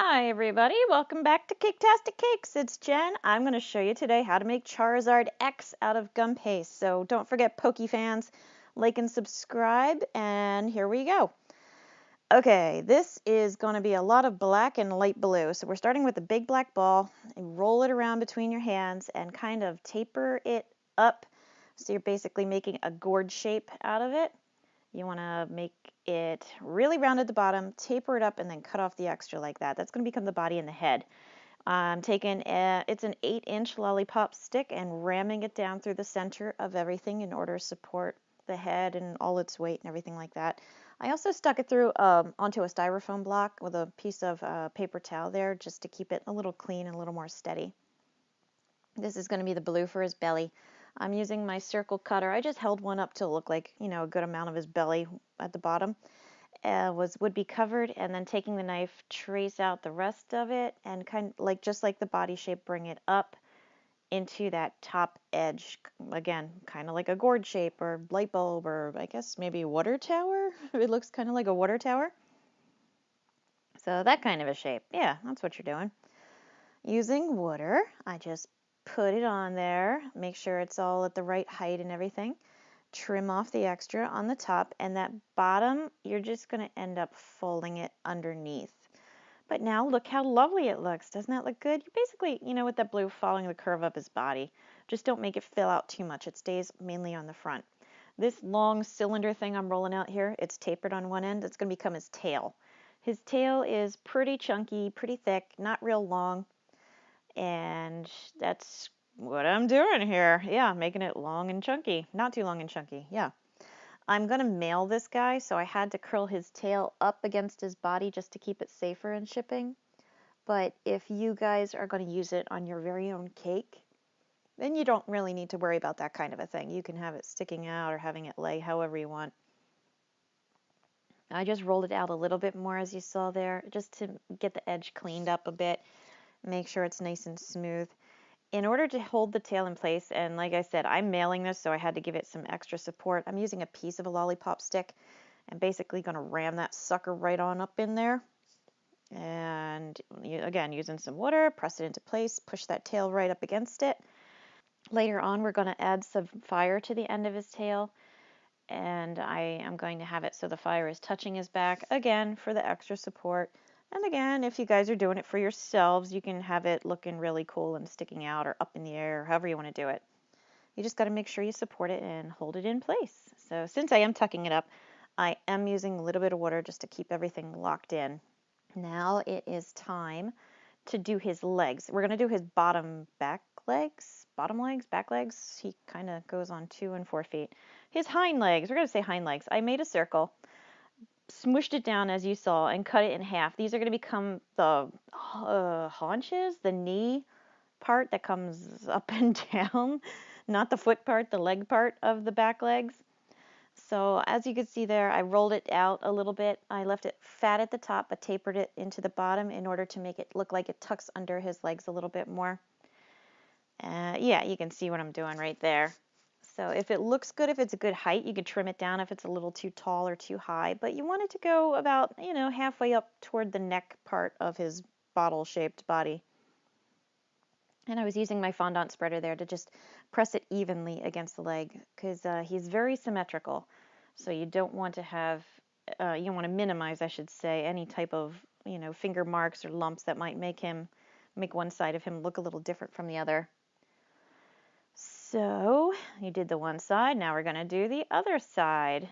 Hi everybody, welcome back to Caketastic Cakes. It's Jen. I'm going to show you today how to make Charizard X out of gum paste. So don't forget, Poke fans, like and subscribe, and here we go. Okay, this is going to be a lot of black and light blue. So we're starting with a big black ball, and roll it around between your hands and kind of taper it up. So you're basically making a gourd shape out of it. You want to make it really round at the bottom, taper it up, and then cut off the extra like that. That's going to become the body and the head. I'm taking it's an 8-inch lollipop stick and ramming it down through the center of everything in order to support the head and all its weight and everything like that. I also stuck it through onto a styrofoam block with a piece of paper towel there just to keep it a little clean and a little more steady. This is going to be the blue for his belly. I'm using my circle cutter. I just held one up to look like, a good amount of his belly at the bottom would be covered, and then taking the knife, trace out the rest of it, and kind of like just like the body shape, bring it up into that top edge. Again, kind of like a gourd shape or light bulb, or I guess maybe water tower. It looks kind of like a water tower. So that kind of a shape. Yeah, that's what you're doing. Using water, I just put it on there, make sure it's all at the right height and everything. Trim off the extra on the top, and that bottom, you're just going to end up folding it underneath. But now look how lovely it looks. Doesn't that look good? You basically, with that blue, following the curve of his body. Just don't make it fill out too much. It stays mainly on the front. This long cylinder thing I'm rolling out here, it's tapered on one end. It's going to become his tail. His tail is pretty chunky, pretty thick, not real long. And that's what I'm doing here. Yeah, making it long and chunky. Not too long and chunky. Yeah. I'm going to mail this guy, so I had to curl his tail up against his body just to keep it safer in shipping. But if you guys are going to use it on your very own cake, then you don't really need to worry about that kind of a thing. You can have it sticking out or having it lay however you want. I just rolled it out a little bit more, as you saw there, just to get the edge cleaned up a bit. Make sure it's nice and smooth. In order to hold the tail in place, and like I said, I'm mailing this, so I had to give it some extra support. I'm using a piece of a lollipop stick and basically going to ram that sucker right on up in there. And again, using some water, press it into place, push that tail right up against it. Later on, we're going to add some fire to the end of his tail, and I am going to have it so the fire is touching his back, again, for the extra support. And again, if you guys are doing it for yourselves, you can have it looking really cool and sticking out or up in the air, or however you want to do it. You just got to make sure you support it and hold it in place. So since I am tucking it up, I am using a little bit of water just to keep everything locked in. Now it is time to do his legs. We're going to do his back legs. He kind of goes on 2 and 4 feet. His hind legs, we're going to say hind legs. I made a circle, smushed it down as you saw, and cut it in half. These are going to become the haunches, the knee part that comes up and down, not the foot part, the leg part of the back legs. So as you can see there, I rolled it out a little bit. I left it fat at the top, but tapered it into the bottom in order to make it look like it tucks under his legs a little bit more. Yeah, you can see what I'm doing right there. So if it looks good, if it's a good height, you could trim it down if it's a little too tall or too high. But you want it to go about, halfway up toward the neck part of his bottle-shaped body. And I was using my fondant spreader there to just press it evenly against the leg, because he's very symmetrical. So you don't want to have, you want to minimize, I should say, any type of, finger marks or lumps that might make one side of him look a little different from the other. So you did the one side, now we're going to do the other side.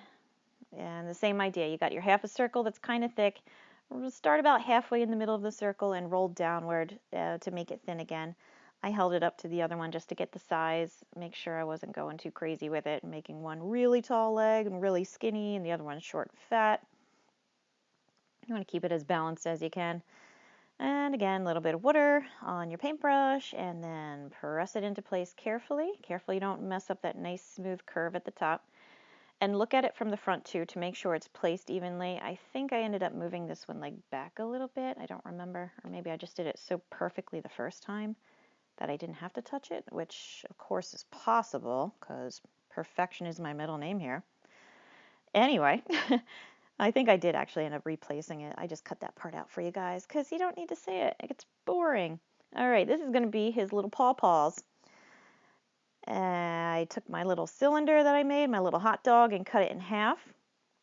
And the same idea, you got your half a circle that's kind of thick. We'll start about halfway in the middle of the circle and roll downward to make it thin again. I held it up to the other one just to get the size, make sure I wasn't going too crazy with it, making one really tall leg and really skinny and the other one short and fat. You want to keep it as balanced as you can. And again, a little bit of water on your paintbrush, and then press it into place carefully. Carefully you don't mess up that nice smooth curve at the top. And look at it from the front too to make sure it's placed evenly. I think I ended up moving this one leg back a little bit. I don't remember. Or maybe I just did it so perfectly the first time that I didn't have to touch it, which of course is possible because perfection is my middle name here. Anyway, I think I did actually end up replacing it. I just cut that part out for you guys because you don't need to see it. It gets boring. All right, this is going to be his little paws. I took my little cylinder that I made, my little hot dog, and cut it in half.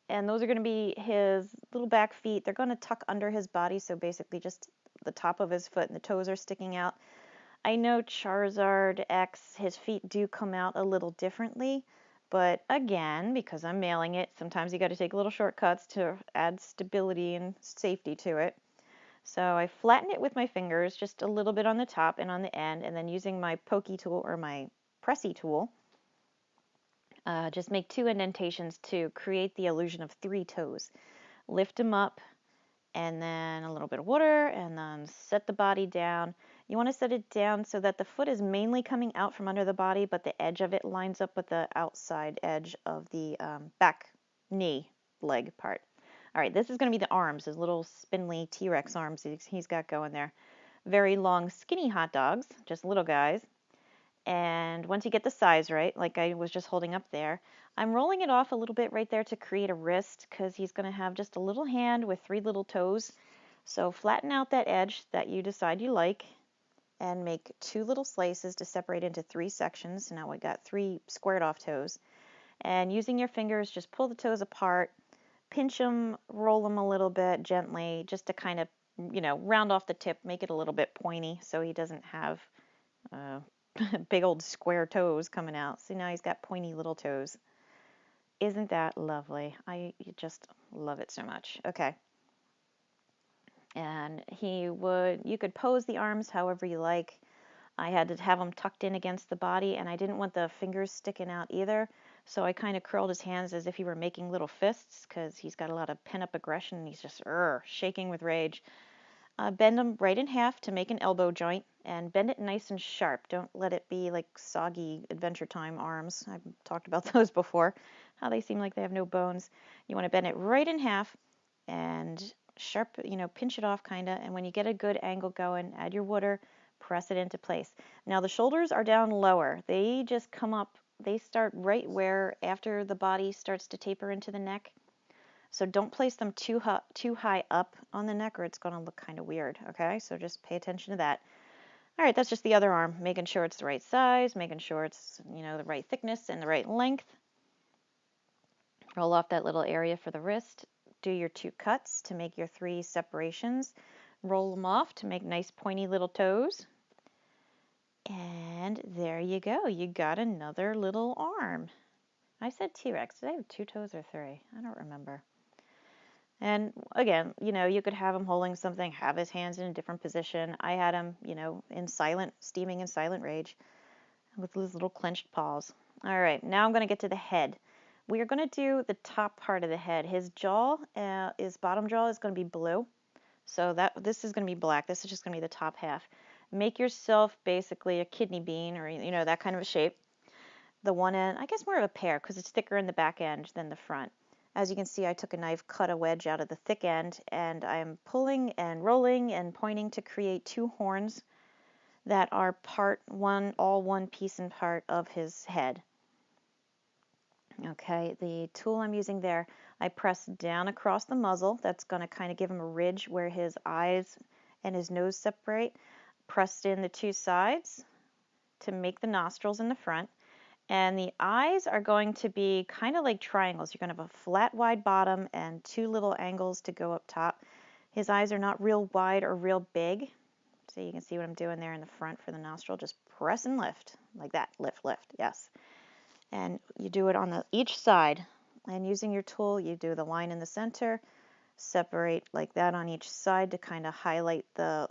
And those are going to be his little back feet. They're going to tuck under his body, so basically just the top of his foot and the toes are sticking out. I know Charizard X, his feet do come out a little differently, but again, because I'm mailing it, sometimes you got to take little shortcuts to add stability and safety to it. So I flatten it with my fingers, just a little bit on the top and on the end, and then using my pokey tool or my pressy tool, just make 2 indentations to create the illusion of 3 toes. Lift them up, and then a little bit of water, and then set the body down. You want to set it down so that the foot is mainly coming out from under the body, but the edge of it lines up with the outside edge of the back knee leg part. All right, this is going to be the arms, his little spindly T-Rex arms he's got going there. Very long, skinny hot dogs, just little guys. And once you get the size right, like I was just holding up there, I'm rolling it off a little bit right there to create a wrist because he's going to have just a little hand with 3 little toes. So flatten out that edge that you decide you like and make 2 little slices to separate into 3 sections. So now we got 3 squared off toes. And using your fingers, just pull the toes apart, pinch them, roll them a little bit gently just to kind of, round off the tip, make it a little bit pointy so he doesn't have big old square toes coming out. See, now he's got pointy little toes. Isn't that lovely? I just love it so much. Okay. And you could pose the arms however you like. I had to have them tucked in against the body, and I didn't want the fingers sticking out either. So I kind of curled his hands as if he were making little fists because he's got a lot of pent-up aggression. And he's just shaking with rage. Bend them right in half to make an elbow joint, and bend it nice and sharp. Don't let it be like soggy Adventure Time arms. I've talked about those before, how they seem like they have no bones. You want to bend it right in half and sharp, pinch it off kind of, and when you get a good angle going, add your water, press it into place. Now the shoulders are down lower. They just come up, they start right where after the body starts to taper into the neck. So don't place them too high up on the neck or it's going to look kind of weird, okay? So just pay attention to that. All right, that's just the other arm, making sure it's the right size, making sure it's, the right thickness and the right length. Roll off that little area for the wrist. Do your 2 cuts to make your 3 separations. Roll them off to make nice pointy little toes. And there you go. You got another little arm. I said T-Rex. Did I have 2 toes or 3? I don't remember. And again, you could have him holding something, have his hands in a different position. I had him, steaming in silent rage with his little clenched paws. All right, now I'm going to get to the head. We are going to do the top part of the head. His jaw, his bottom jaw is going to be blue. So this is going to be black. This is just going to be the top half. Make yourself basically a kidney bean or, that kind of a shape. The one end, I guess more of a pear because it's thicker in the back end than the front. As you can see, I took a knife, cut a wedge out of the thick end, and I'm pulling and rolling and pointing to create 2 horns that are all one piece and part of his head. Okay, the tool I'm using there, I press down across the muzzle. That's going to kind of give him a ridge where his eyes and his nose separate. Pressed in the 2 sides to make the nostrils in the front. And the eyes are going to be kind of like triangles. You're going to have a flat, wide bottom and 2 little angles to go up top. His eyes are not real wide or real big. So you can see what I'm doing there in the front for the nostril. Just press and lift like that. Lift, lift. Yes. And you do it on each side. And using your tool, you do the line in the center. Separate like that on each side to kind of highlight the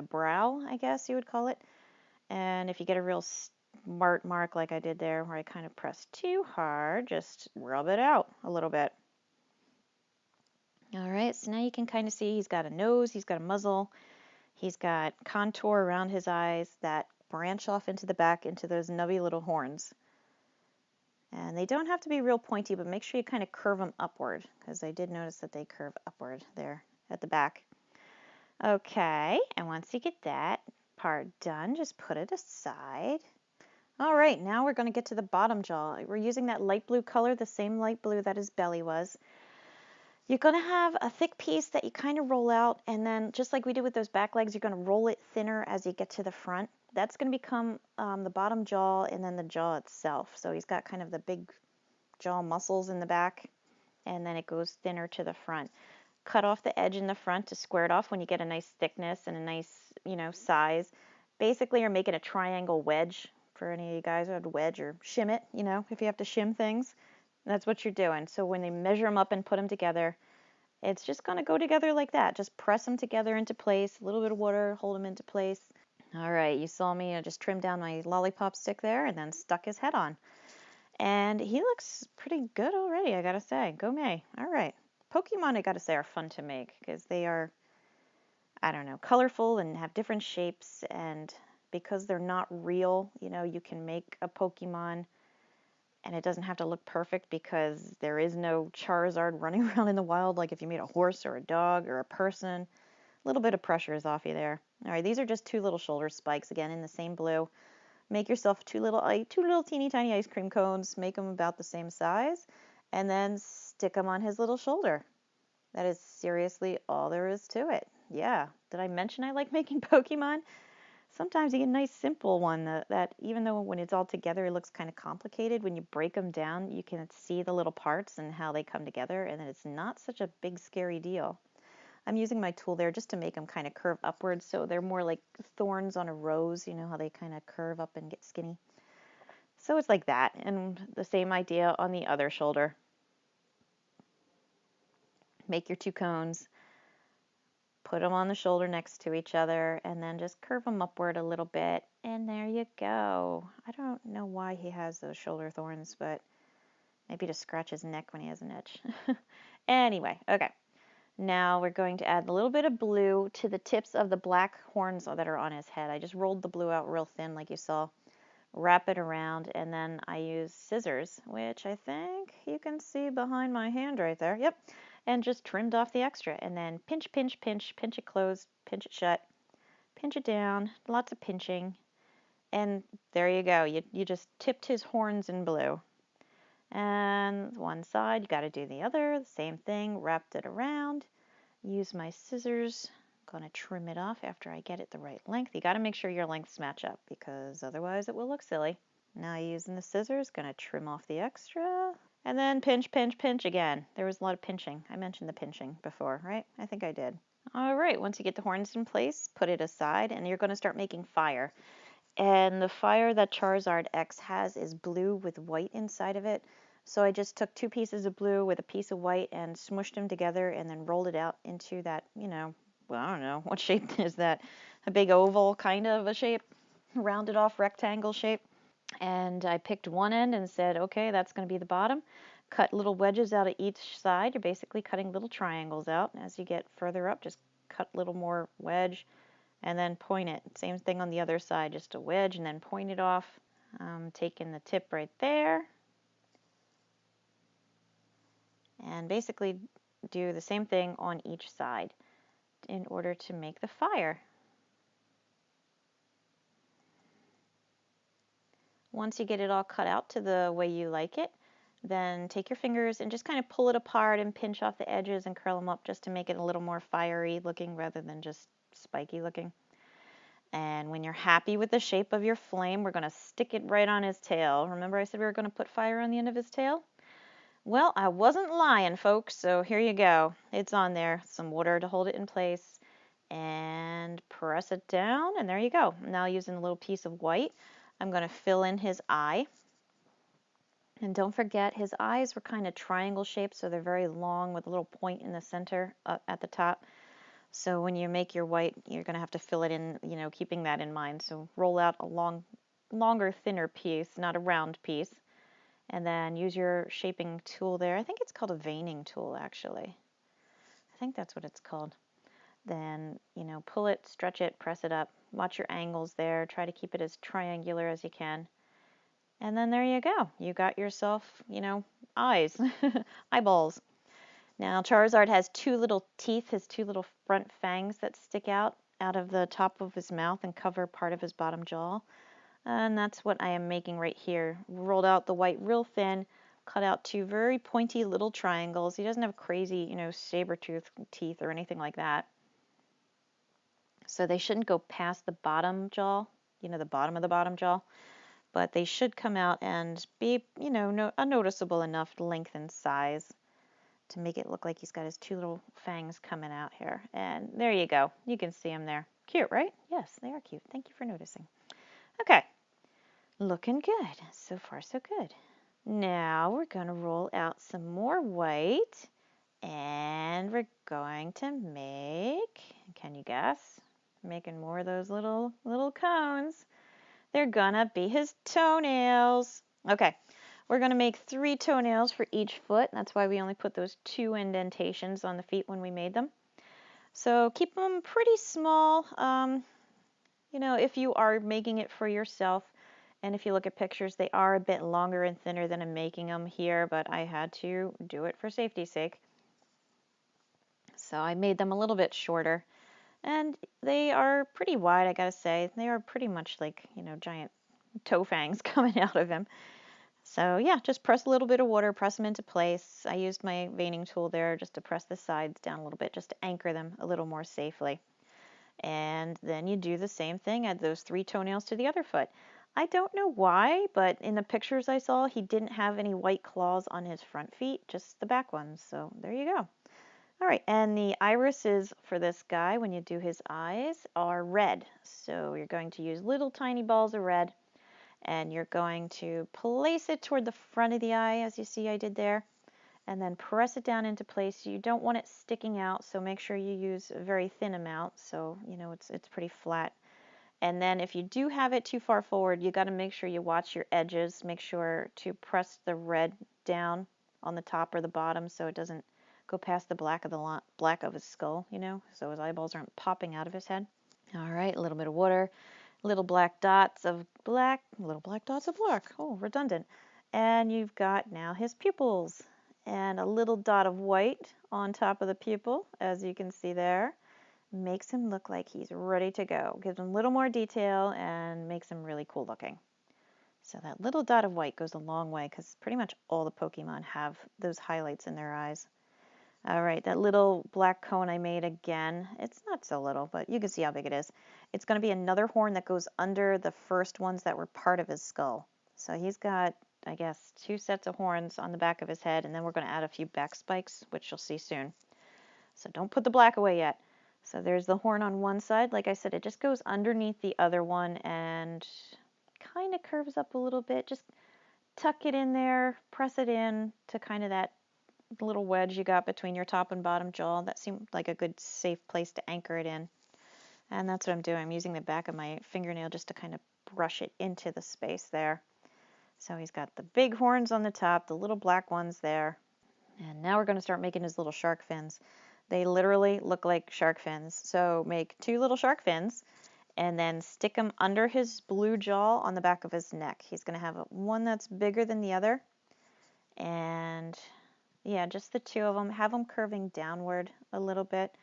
brow, I guess you would call it. And if you get a real smart mark like I did there where I kind of pressed too hard, just rub it out a little bit. All right, so now you can kind of see he's got a nose, he's got a muzzle, he's got contour around his eyes that branch off into the back into those nubby little horns. And they don't have to be real pointy, but make sure you kind of curve them upward because I did notice that they curve upward there at the back. Okay, and once you get that part done, just put it aside. All right, now we're going to get to the bottom jaw. We're using that light blue color, the same light blue that his belly was. You're going to have a thick piece that you kind of roll out, and then just like we did with those back legs, you're going to roll it thinner as you get to the front. That's going to become the bottom jaw and then the jaw itself. So he's got kind of the big jaw muscles in the back, and then it goes thinner to the front. Cut off the edge in the front to square it off when you get a nice thickness and a nice, size. Basically, you're making a triangle wedge. For any of you guys who have to wedge or shim it, if you have to shim things, that's what you're doing. So when they measure them up and put them together, it's just going to go together like that. Just press them together into place, a little bit of water, hold them into place. All right, you saw me, I just trimmed down my lollipop stick there and then stuck his head on. And he looks pretty good already, I gotta say. Go May. All right. Pokemon, I gotta say, are fun to make because they are, I don't know, colorful and have different shapes. And because they're not real, you can make a Pokemon and it doesn't have to look perfect because there is no Charizard running around in the wild like if you made a horse or a dog or a person. A little bit of pressure is off you there. All right, these are just 2 little shoulder spikes, again, in the same blue. Make yourself 2 little teeny tiny ice cream cones, make them about the same size, and then stick them on his little shoulder. That is seriously all there is to it. Yeah, did I mention I like making Pokemon? Sometimes you get a nice simple one that even though when it's all together it looks kind of complicated, when you break them down you can see the little parts and how they come together, and then it's not such a big scary deal. I'm using my tool there just to make them kind of curve upwards, so they're more like thorns on a rose, how they kind of curve up and get skinny. So it's like that, and the same idea on the other shoulder. Make your 2 cones, put them on the shoulder next to each other, and then just curve them upward a little bit, and there you go. I don't know why he has those shoulder thorns, but maybe to scratch his neck when he has an itch. Anyway, okay. Now we're going to add a little bit of blue to the tips of the black horns that are on his head. I just rolled the blue out real thin like you saw. Wrap it around, and then I use scissors, which I think you can see behind my hand right there. Yep. And just trimmed off the extra, and then pinch, pinch, pinch, pinch it closed, pinch it shut, pinch it down, lots of pinching. And there you go. You just tipped his horns in blue. And one side, you got to do the other, the same thing, wrapped it around, use my scissors, I'm going to trim it off after I get it the right length. You got to make sure your lengths match up because otherwise it will look silly. Now using the scissors, going to trim off the extra, and then pinch, pinch, pinch again. There was a lot of pinching. I mentioned the pinching before, right? I think I did. All right, once you get the horns in place, put it aside, and you're going to start making fire. And the fire that Charizard X has is blue with white inside of it. So I just took 2 pieces of blue with a piece of white and smushed them together and then rolled it out into that, well, I don't know, what shape is that? A big oval kind of a shape, rounded off rectangle shape. And I picked one end and said, okay, that's going to be the bottom. Cut little wedges out of each side. You're basically cutting little triangles out. As you get further up, just cut a little more wedge, and then point it. Same thing on the other side, just a wedge and then point it off. Taking the tip right there. And basically do the same thing on each side in order to make the fire. Once you get it all cut out to the way you like it, then take your fingers and just kind of pull it apart and pinch off the edges and curl them up just to make it a little more fiery looking rather than just spiky looking. And when you're happy with the shape of your flame, we're going to stick it right on his tail. Remember I said we were going to put fire on the end of his tail? Well, I wasn't lying, folks, so here you go. It's on there. Some water to hold it in place. And press it down, and there you go. Now using a little piece of white, I'm going to fill in his eye. And don't forget, his eyes were kind of triangle shaped, so they're very long with a little point in the center at the top. So when you make your white, you're going to have to fill it in, keeping that in mind. So roll out a longer, thinner piece, not a round piece. And then use your shaping tool there. I think it's called a veining tool, actually. I think that's what it's called. Then, pull it, stretch it, press it up. Watch your angles there. Try to keep it as triangular as you can. And then there you go. You got yourself, eyes, eyeballs. Now, Charizard has 2 little teeth, his 2 little front fangs that stick out of the top of his mouth and cover part of his bottom jaw. And that's what I am making right here. Rolled out the white real thin, cut out two very pointy little triangles. He doesn't have crazy, saber-tooth teeth or anything like that. So they shouldn't go past the bottom jaw, the bottom of the bottom jaw, but they should come out and be, a noticeable enough length and size to make it look like he's got his two little fangs coming out here. And there you go. You can see him there. Cute, right? Yes, they are cute. Thank you for noticing. Okay, looking good. So far, so good. Now we're going to roll out some more white, and we're going to make, can you guess? Making more of those little cones. They're gonna be his toenails. Okay, we're gonna make 3 toenails for each foot. That's why we only put those 2 indentations on the feet when we made them. So keep them pretty small. If you are making it for yourself, and if you look at pictures, they are a bit longer and thinner than I'm making them here, but I had to do it for safety's sake. So I made them a little bit shorter. And they are pretty wide, I gotta say. They are pretty much like, giant toe fangs coming out of him. So yeah, just press a little bit of water, press them into place. I used my veining tool there just to press the sides down a little bit, just to anchor them a little more safely. And then you do the same thing, add those 3 toenails to the other foot. I don't know why, but in the pictures I saw, he didn't have any white claws on his front feet, just the back ones. So there you go. All right, and the irises for this guy, when you do his eyes, are red. So you're going to use little tiny balls of red, and you're going to place it toward the front of the eye, as you see I did there, and then press it down into place. You don't want it sticking out, so make sure you use a very thin amount, so it's pretty flat. And then if you do have it too far forward, you got to make sure you watch your edges. Make sure to press the red down on the top or the bottom so it doesn't go past the black of his skull, so his eyeballs aren't popping out of his head. All right, a little bit of water, little black dots of black. Oh, redundant. And you've got now his pupils, and a little dot of white on top of the pupil, as you can see there. Makes him look like he's ready to go. Gives him a little more detail and makes him really cool looking. So that little dot of white goes a long way because pretty much all the Pokemon have those highlights in their eyes. All right, that little black cone I made again, it's not so little, but you can see how big it is. It's going to be another horn that goes under the first ones that were part of his skull. So he's got, I guess, 2 sets of horns on the back of his head, and then we're going to add a few back spikes, which you'll see soon. So don't put the black away yet. So there's the horn on one side. Like I said, it just goes underneath the other one and kind of curves up a little bit. Just tuck it in there, press it in to kind of that little wedge you got between your top and bottom jaw. That seemed like a good safe place to anchor it in. And that's what I'm doing. I'm using the back of my fingernail just to kind of brush it into the space there. So he's got the big horns on the top, the little black ones there. And now we're going to start making his little shark fins. They literally look like shark fins. So make 2 little shark fins and then stick them under his blue jaw on the back of his neck. He's going to have one that's bigger than the other. And yeah, just the 2 of them. Have them curving downward a little bit.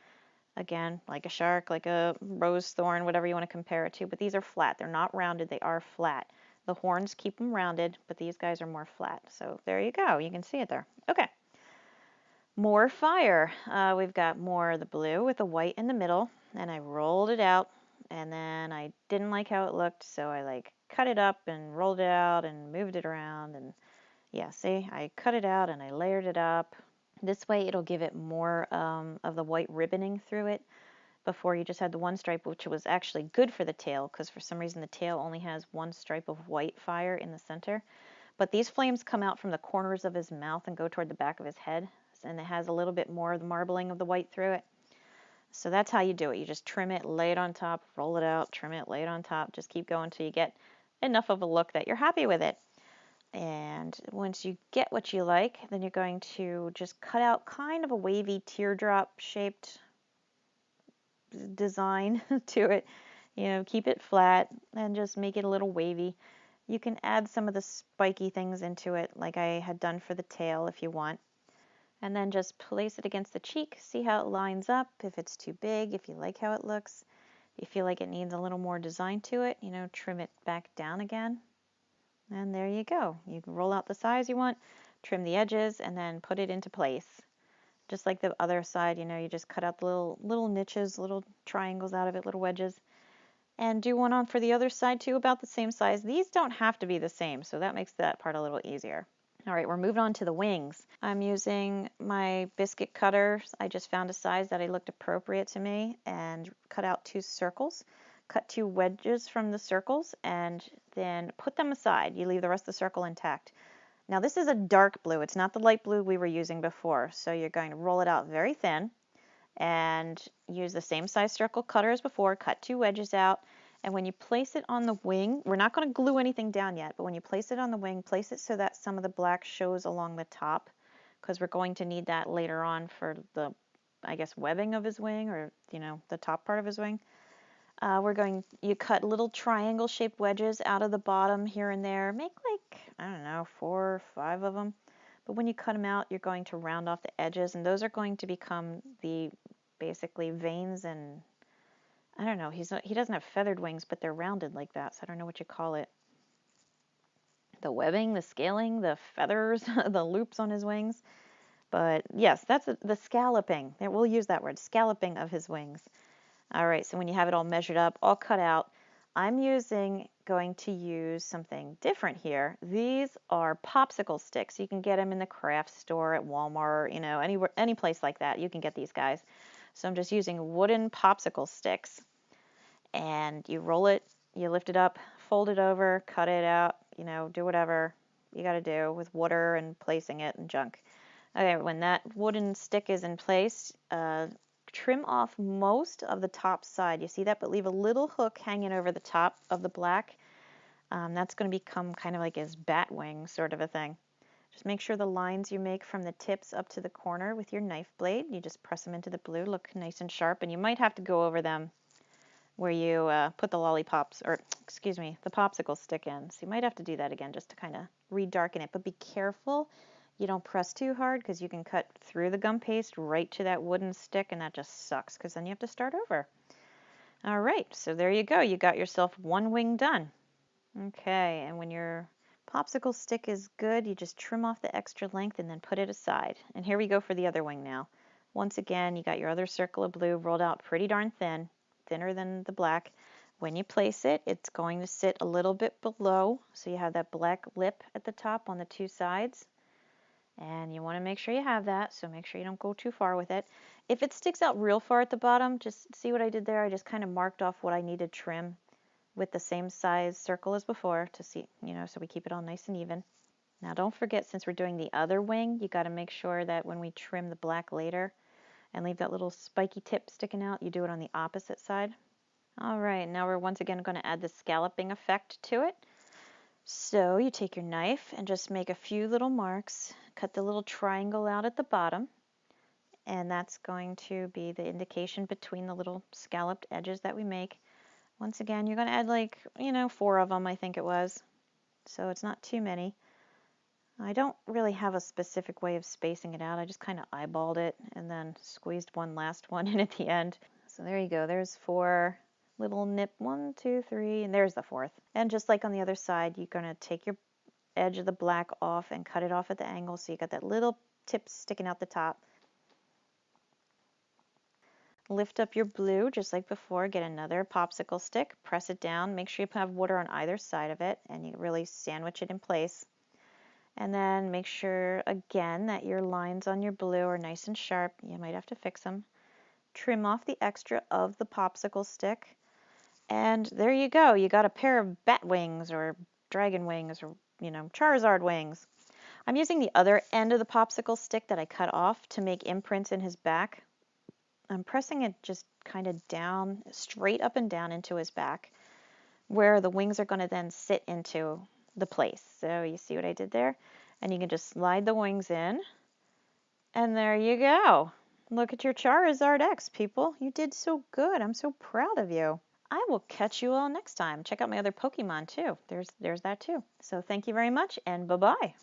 Again, like a shark, like a rose thorn, whatever you want to compare it to. But these are flat. They're not rounded. They are flat. The horns keep them rounded, but these guys are more flat. So there you go. You can see it there. Okay. More fire. We've got more of the blue with the white in the middle. And I rolled it out. And then I didn't like how it looked. So I cut it up and rolled it out and moved it around. And yeah, see, I cut it out and I layered it up. This way it'll give it more of the white ribboning through it. Before you just had the 1 stripe, which was actually good for the tail, because for some reason the tail only has 1 stripe of white fire in the center. But these flames come out from the corners of his mouth and go toward the back of his head, and it has a little bit more of the marbling of the white through it. So that's how you do it. You just trim it, lay it on top, roll it out, trim it, lay it on top. Just keep going until you get enough of a look that you're happy with it. And once you get what you like, then you're going to just cut out kind of a wavy teardrop shaped design to it. Keep it flat and just make it a little wavy. You can add some of the spiky things into it like I had done for the tail if you want. And then just place it against the cheek, see how it lines up, if it's too big, if you like how it looks. If you feel like it needs a little more design to it, trim it back down again. And there you go. You can roll out the size you want, trim the edges, and then put it into place. Just like the other side, you know, you just cut out the little niches, little triangles out of it, little wedges. And do one on for the other side too, about the same size. These don't have to be the same, so that makes that part a little easier. All right, we're moving on to the wings. I'm using my biscuit cutter. I just found a size that looked appropriate to me and cut out 2 circles. Cut 2 wedges from the circles and then put them aside. You leave the rest of the circle intact. Now this is a dark blue. It's not the light blue we were using before. So you're going to roll it out very thin and use the same size circle cutter as before. Cut 2 wedges out. And when you place it on the wing, we're not going to glue anything down yet, but when you place it on the wing, place it so that some of the black shows along the top, because we're going to need that later on for the, I guess, webbing of his wing, or, you know, the top part of his wing. You cut little triangle shaped wedges out of the bottom here and there. Make like, I don't know, 4 or 5 of them. But when you cut them out, you're going to round off the edges, and those are going to become the basically veins and, I don't know, he doesn't have feathered wings, but they're rounded like that, so I don't know what you call it. The webbing, the scaling, the feathers, the loops on his wings. But yes, that's the scalloping. We'll use that word, scalloping of his wings. All right, so when you have it all measured up, all cut out, I'm going to use something different here. These are popsicle sticks. You can get them in the craft store at Walmart, you know, anywhere, any place like that. You can get these guys. So I'm just using wooden popsicle sticks. And you roll it, you lift it up, fold it over, cut it out, you know, do whatever you got to do with water and placing it and junk. Okay, when that wooden stick is in place, trim off most of the top side. You see that? But leave a little hook hanging over the top of the black. That's going to become kind of like his bat wing sort of a thing. Just make sure the lines you make from the tips up to the corner with your knife blade, you just press them into the blue, look nice and sharp, and you might have to go over them where you put the lollipops, or excuse me, the popsicle stick in. So you might have to do that again just to kind of redarken it. But be careful you don't press too hard, because you can cut through the gum paste right to that wooden stick, and that just sucks because then you have to start over. All right, so there you go. You got yourself one wing done. Okay, and when your popsicle stick is good, you just trim off the extra length and then put it aside. And here we go for the other wing now. Once again, you got your other circle of blue rolled out pretty darn thin, thinner than the black. When you place it, it's going to sit a little bit below, so you have that black lip at the top on the 2 sides. And you want to make sure you have that, so make sure you don't go too far with it. If it sticks out real far at the bottom, just see what I did there? I just kind of marked off what I needed to trim with the same size circle as before to see, you know, so we keep it all nice and even. Now don't forget, since we're doing the other wing, you got to make sure that when we trim the black later and leave that little spiky tip sticking out, you do it on the opposite side. All right, now we're once again going to add the scalloping effect to it. So you take your knife and just make a few little marks, cut the little triangle out at the bottom, and that's going to be the indication between the little scalloped edges that we make. Once again, you're going to add like, you know, 4 of them, I think it was. So it's not too many. I don't really have a specific way of spacing it out. I just kind of eyeballed it and then squeezed one last one in at the end. So there you go. There's 4 little nip, 1, 2, 3, and there's the 4th. And just like on the other side, you're going to take your edge of the black off and cut it off at the angle, so you got that little tip sticking out the top. Lift up your blue just like before, get another popsicle stick, press it down, make sure you have water on either side of it, and you really sandwich it in place. And then make sure again that your lines on your blue are nice and sharp. You might have to fix them. Trim off the extra of the popsicle stick. And there you go. You got a pair of bat wings or dragon wings or, you know, Charizard wings. I'm using the other end of the popsicle stick that I cut off to make imprints in his back. I'm pressing it just kind of down, straight up and down into his back, where the wings are going to then sit into the place. So you see what I did there? And you can just slide the wings in, and there you go. Look at your Charizard X, people. You did so good. I'm so proud of you. I will catch you all next time. Check out my other Pokemon too. There's that too. So thank you very much, and bye-bye.